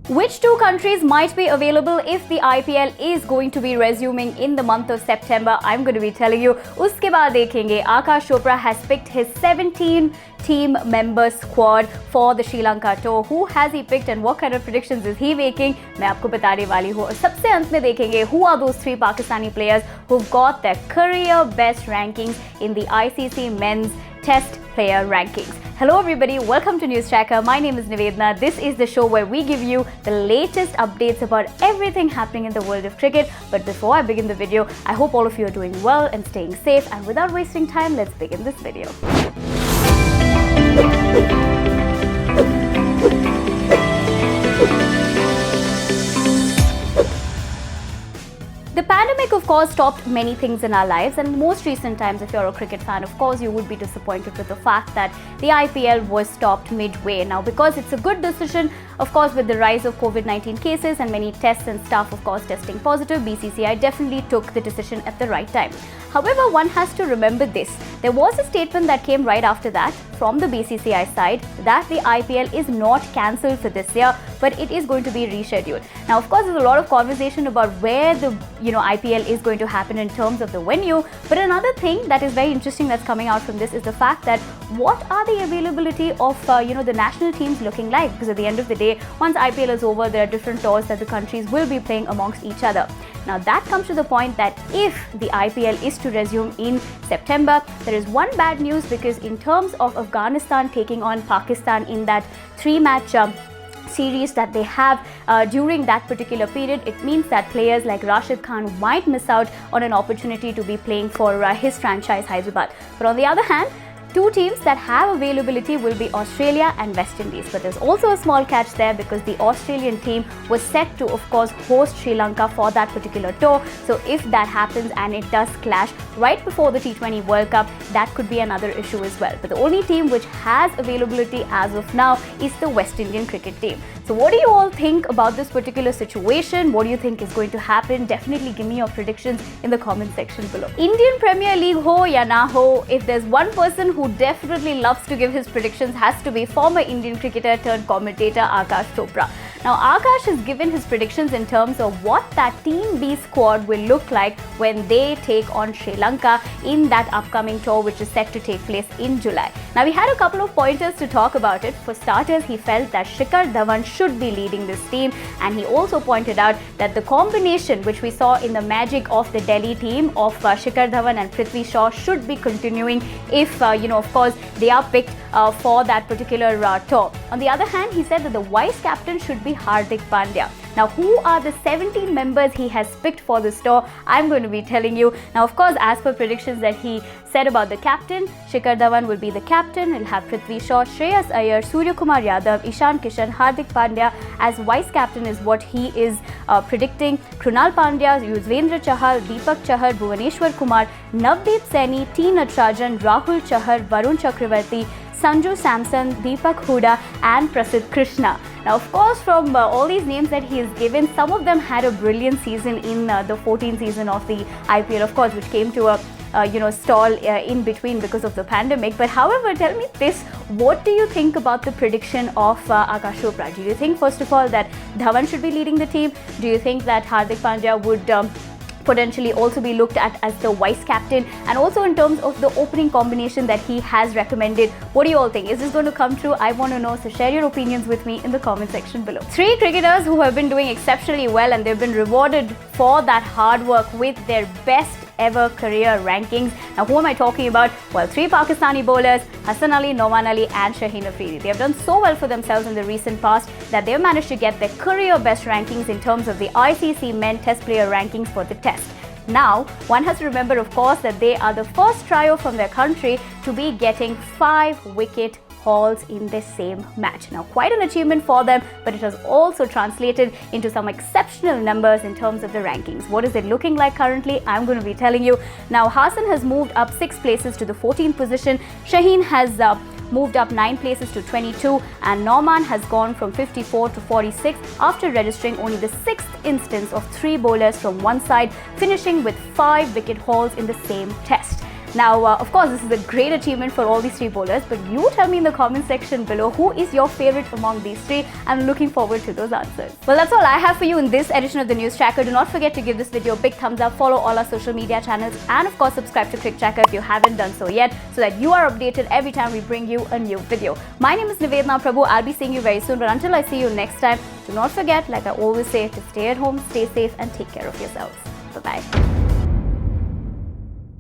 Which two countries might be available if the IPL is going to be resuming in the month of September? I'm going to be telling you. Uske baad dekhenge. Akash Chopra has picked his 17 team member squad for the Sri Lanka tour. Who has he picked and what kind of predictions is he making? मैं आपको बताने वाली हूँ. और सबसे अंत में देखेंगे who are those three Pakistani players who've got their career best rankings in the ICC Men's Test Player Rankings. Hello everybody, welcome to News Tracker. My name is Nivedna. This is the show where we give you the latest updates about everything happening in the world of cricket. But before I begin the video, I hope all of you are doing well and staying safe. And without wasting time, let's begin this video. The pandemic, of course, stopped many things in our lives, and in most recent times, if you're a cricket fan, of course, you would be disappointed with the fact that the IPL was stopped midway. Now, because it's a good decision, of course, with the rise of COVID-19 cases and many tests and staff, of course, testing positive, BCCI definitely took the decision at the right time. However, one has to remember this. There was a statement that came right after that from the BCCI side that the IPL is not cancelled for this year, but it is going to be rescheduled. Now, of course, there's a lot of conversation about where the IPL is going to happen in terms of the venue. But another thing that is very interesting that's coming out from this is the fact that what are the availability of the national teams looking like? Because at the end of the day, once IPL is over, there are different tours that the countries will be playing amongst each other. Now that comes to the point that if the IPL is to resume in September, there is one bad news, because in terms of Afghanistan taking on Pakistan in that 3-match series that they have during that particular period, it means that players like Rashid Khan might miss out on an opportunity to be playing for his franchise Hyderabad. But on the other hand, two teams that have availability will be Australia and West Indies. But there's also a small catch there, because the Australian team was set to, of course, host Sri Lanka for that particular tour. So if that happens and it does clash right before the T20 World Cup, that could be another issue as well. But the only team which has availability as of now is the West Indian cricket team. So what do you all think about this particular situation? What do you think is going to happen? Definitely give me your predictions in the comment section below. Indian Premier League ho ya na ho, if there's one person who definitely loves to give his predictions, has to be former Indian cricketer turned commentator Akash Chopra. Now Akash has given his predictions in terms of what that Team B squad will look like when they take on Sri Lanka in that upcoming tour, which is set to take place in July. Now we had a couple of pointers to talk about it. For starters, he felt that Shikhar Dhawan should be leading this team, and he also pointed out that the combination which we saw in the magic of the Delhi team of Shikhar Dhawan and Prithvi Shaw should be continuing if of course they are picked for that particular tour. On the other hand, he said that the vice captain should be Hardik Pandya. Now, who are the 17 members he has picked for this tour? I'm going to be telling you. Now, of course, as per predictions that he said about the captain, Shikhar Dhawan will be the captain. He'll have Prithvi Shaw, Shreyas Iyer, Surya Kumar Yadav, Ishan Kishan, Hardik Pandya as vice captain is what he is predicting. Krunal Pandya, Yuzvendra Chahal, Deepak Chahar, Bhuvaneshwar Kumar, Navdeep Saini, T. Natarajan, Rahul Chahar, Varun Chakravarti, Sanju Samson, Deepak Hooda and Prasidh Krishna. Now, of course, from all these names that he has given, some of them had a brilliant season in the 14th season of the IPL, of course, which came to a stall in between because of the pandemic. But however, tell me this, what do you think about the prediction of Akash Chopra? Do you think, first of all, that Dhawan should be leading the team? Do you think that Hardik Pandya would potentially also be looked at as the vice captain? And also in terms of the opening combination that he has recommended, what do you all think? Is this going to come true? I want to know, so share your opinions with me in the comment section below. Three cricketers who have been doing exceptionally well, and they've been rewarded for that hard work with their best ever career rankings. Now, who am I talking about? Well, three Pakistani bowlers, Hassan Ali, Noman Ali and Shaheen Afridi. They have done so well for themselves in the recent past that they've managed to get their career best rankings in terms of the ICC Men Test Player Rankings for the Test. Now, one has to remember, of course, that they are the first trio from their country to be getting 5-wicket hauls in the same match. Now, quite an achievement for them, but it has also translated into some exceptional numbers in terms of the rankings. What is it looking like currently? I'm going to be telling you. Now, Hassan has moved up 6 places to the 14th position. Shaheen has moved up 9 places to 22, and Norman has gone from 54 to 46 after registering only the 6th instance of 3 bowlers from one side finishing with 5 wicket hauls in the same test. Now, of course, this is a great achievement for all these three bowlers, but you tell me in the comment section below who is your favorite among these three. I'm looking forward to those answers. Well, that's all I have for you in this edition of the News Tracker. Do not forget to give this video a big thumbs up, follow all our social media channels, and of course, subscribe to Cricket Tracker if you haven't done so yet, so that you are updated every time we bring you a new video. My name is Nivedna Prabhu. I'll be seeing you very soon, but until I see you next time, do not forget, like I always say, to stay at home, stay safe, and take care of yourselves. Bye-bye.